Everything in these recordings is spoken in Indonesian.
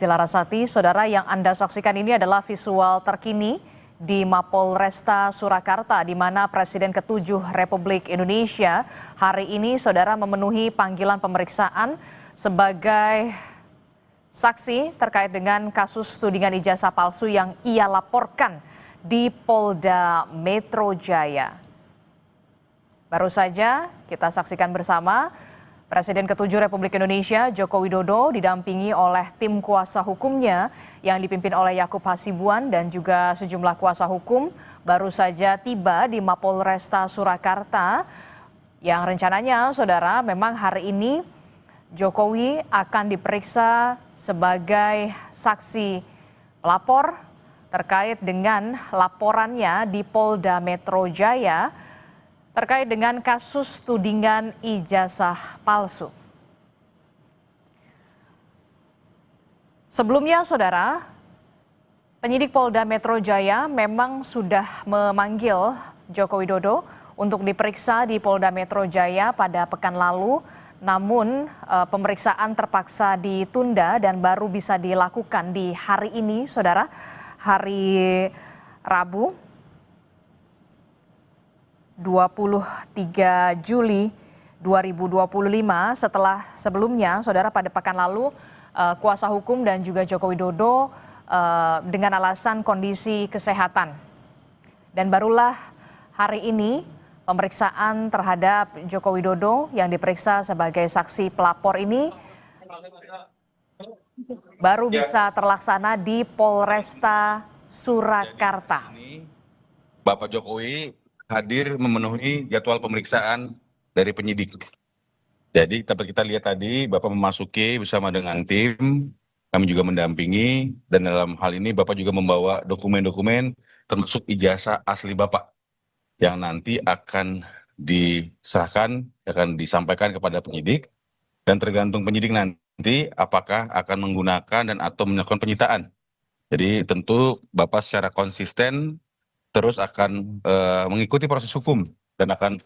Larasati, saudara, yang Anda saksikan ini adalah visual terkini di Mapolresta Surakarta, di mana Presiden ke-7 Republik Indonesia hari ini, saudara, memenuhi panggilan pemeriksaan sebagai saksi terkait dengan kasus tudingan ijazah palsu yang ia laporkan di Polda Metro Jaya. Baru saja kita saksikan bersama Presiden ke-7 Republik Indonesia Joko Widodo didampingi oleh tim kuasa hukumnya yang dipimpin oleh Yakub Hasibuan dan juga sejumlah kuasa hukum baru saja tiba di Mapolresta Surakarta yang rencananya, saudara, memang hari ini Jokowi akan diperiksa sebagai saksi pelapor terkait dengan laporannya di Polda Metro Jaya terkait dengan kasus tudingan ijazah palsu. Sebelumnya, saudara, penyidik Polda Metro Jaya memang sudah memanggil Joko Widodo untuk diperiksa di Polda Metro Jaya pada pekan lalu, namun pemeriksaan terpaksa ditunda dan baru bisa dilakukan di hari ini, saudara, hari Rabu 23 Juli 2025 setelah sebelumnya, saudara, pada pekan lalu kuasa hukum dan juga Joko Widodo dengan alasan kondisi kesehatan. Dan barulah hari ini pemeriksaan terhadap Joko Widodo yang diperiksa sebagai saksi pelapor ini baru bisa terlaksana di Polresta Surakarta. Bapak Jokowi hadir memenuhi jadwal pemeriksaan dari penyidik. Jadi kita lihat tadi Bapak memasuki bersama dengan tim, kami juga mendampingi, dan dalam hal ini Bapak juga membawa dokumen-dokumen termasuk ijazah asli Bapak yang nanti akan diserahkan, akan disampaikan kepada penyidik, dan tergantung penyidik nanti apakah akan menggunakan dan atau melakukan penyitaan. Jadi tentu Bapak secara konsisten terus akan mengikuti proses hukum dan akan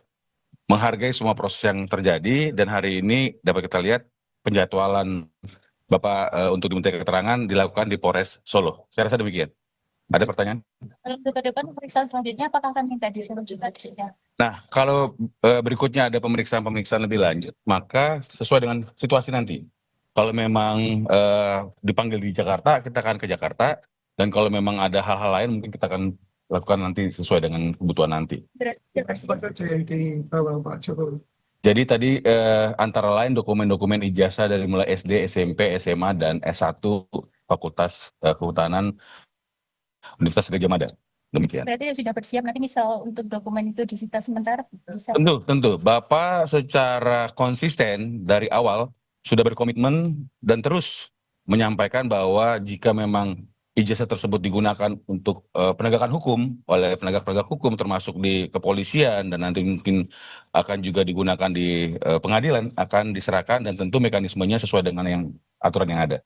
menghargai semua proses yang terjadi, dan hari ini dapat kita lihat penjadwalan Bapak untuk diminta keterangan dilakukan di Polres Solo. Saya rasa demikian. Ada pertanyaan? Untuk ke depan pemeriksaan selanjutnya apakah akan minta disuruh juga? Nah, kalau berikutnya ada pemeriksaan lebih lanjut, maka sesuai dengan situasi nanti. Kalau memang dipanggil di Jakarta, kita akan ke Jakarta, dan kalau memang ada hal-hal lain mungkin kita akan lakukan nanti sesuai dengan kebutuhan nanti. Jadi tadi antara lain dokumen-dokumen ijazah dari mulai SD, SMP, SMA, dan S1 Fakultas Kehutanan Universitas Gadjah Mada. Demikian. Berarti sudah bersiap nanti misal untuk dokumen itu disita sementara bisa? Tentu. Bapak secara konsisten dari awal sudah berkomitmen dan terus menyampaikan bahwa jika memang ijazah tersebut digunakan untuk penegakan hukum oleh penegak-penegak hukum termasuk di kepolisian dan nanti mungkin akan juga digunakan di pengadilan, akan diserahkan dan tentu mekanismenya sesuai dengan yang aturan yang ada.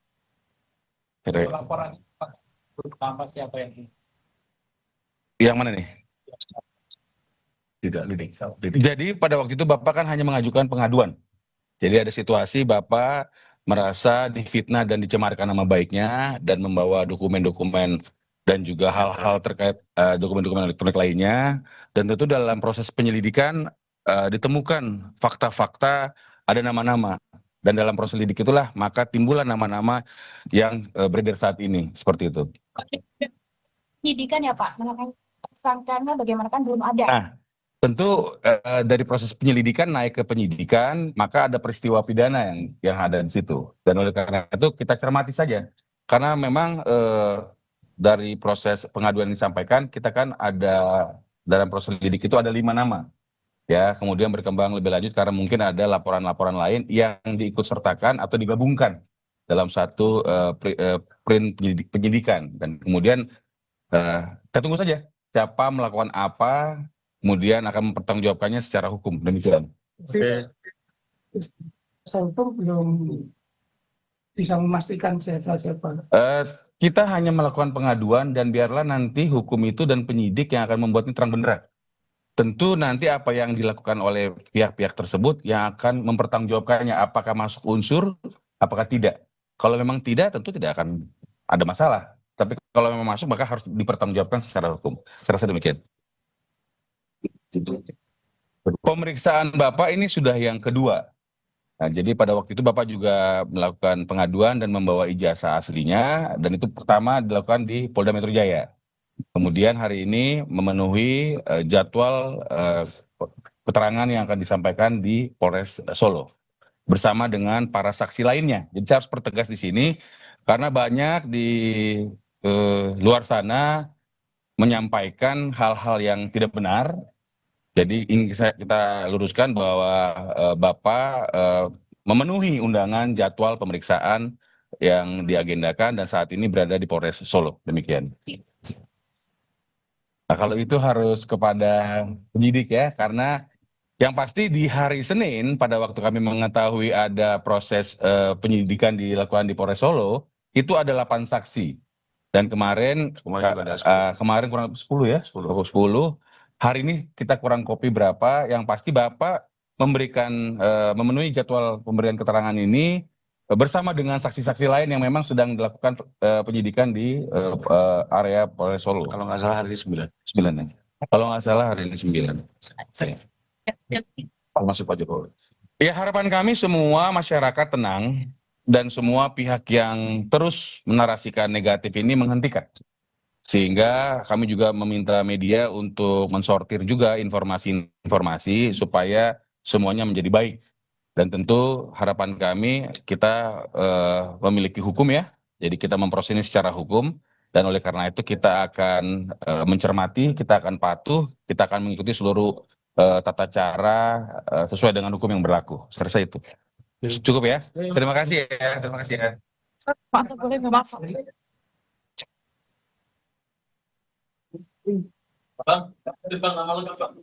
Laporan pertama siapa yang mana nih? Tidak. Jadi pada waktu itu Bapak kan hanya mengajukan pengaduan. Jadi ada situasi Bapak merasa difitnah dan dicemarkan nama baiknya dan membawa dokumen-dokumen dan juga hal-hal terkait dokumen-dokumen elektronik lainnya, dan tentu dalam proses penyelidikan ditemukan fakta-fakta, ada nama-nama, dan dalam proses lidik itulah maka timbullah nama-nama yang beredar saat ini seperti itu. Penyidikan ya Pak, karena bagaimana kan belum ada. Nah, tentu dari proses penyelidikan naik ke penyidikan, maka ada peristiwa pidana yang ada di situ. Dan oleh karena itu kita cermati saja. Karena memang dari proses pengaduan yang disampaikan, kita kan ada dalam proses lidik itu ada 5 nama. Ya, kemudian berkembang lebih lanjut karena mungkin ada laporan-laporan lain yang diikut sertakan atau digabungkan dalam satu print penyidikan. Dan kemudian kita tunggu saja siapa melakukan apa, kemudian akan mempertanggungjawabkannya secara hukum. Demikian. Hukum belum bisa memastikan siapa. Kita hanya melakukan pengaduan dan biarlah nanti hukum itu dan penyidik yang akan membuatnya terang benderang. Tentu nanti apa yang dilakukan oleh pihak-pihak tersebut yang akan mempertanggungjawabkannya, apakah masuk unsur, apakah tidak. Kalau memang tidak, tentu tidak akan ada masalah. Tapi kalau memang masuk, maka harus dipertanggungjawabkan secara hukum. Saya rasa demikian. Pemeriksaan Bapak ini sudah yang kedua. Nah, jadi pada waktu itu Bapak juga melakukan pengaduan dan membawa ijazah aslinya, dan itu pertama dilakukan di Polda Metro Jaya. Kemudian hari ini memenuhi jadwal keterangan yang akan disampaikan di Polres Solo bersama dengan para saksi lainnya. Jadi saya harus pertegas di sini karena banyak di luar sana menyampaikan hal-hal yang tidak benar. Jadi ini kita luruskan bahwa Bapak memenuhi undangan jadwal pemeriksaan yang diagendakan dan saat ini berada di Polres Solo. Demikian. Nah, kalau itu harus kepada penyidik ya, karena yang pasti di hari Senin pada waktu kami mengetahui ada proses penyidikan dilakukan di Polres Solo, itu ada 8 saksi. Dan kemarin kurang 10 ya, 10. Hari ini kita kurang kopi berapa, yang pasti Bapak memberikan memenuhi jadwal pemberian keterangan ini bersama dengan saksi-saksi lain yang memang sedang dilakukan penyidikan di area Polres Solo. Kalau nggak salah hari ini 9. 9 ya. Kalau nggak salah hari ini 9. Masuk Pak Jokowi. Ya, harapan kami semua masyarakat tenang dan semua pihak yang terus menarasikan negatif ini menghentikan. Sehingga kami juga meminta media untuk mensortir juga informasi-informasi supaya semuanya menjadi baik. Dan tentu harapan kami kita memiliki hukum ya. Jadi kita memproses ini secara hukum. Dan oleh karena itu kita akan mencermati, kita akan patuh, kita akan mengikuti seluruh tata cara sesuai dengan hukum yang berlaku. Saya rasa itu. Cukup ya. Terima kasih ya. Terima kasih ya. Pak, boleh maaf. Bang, nama lengkap, Bang.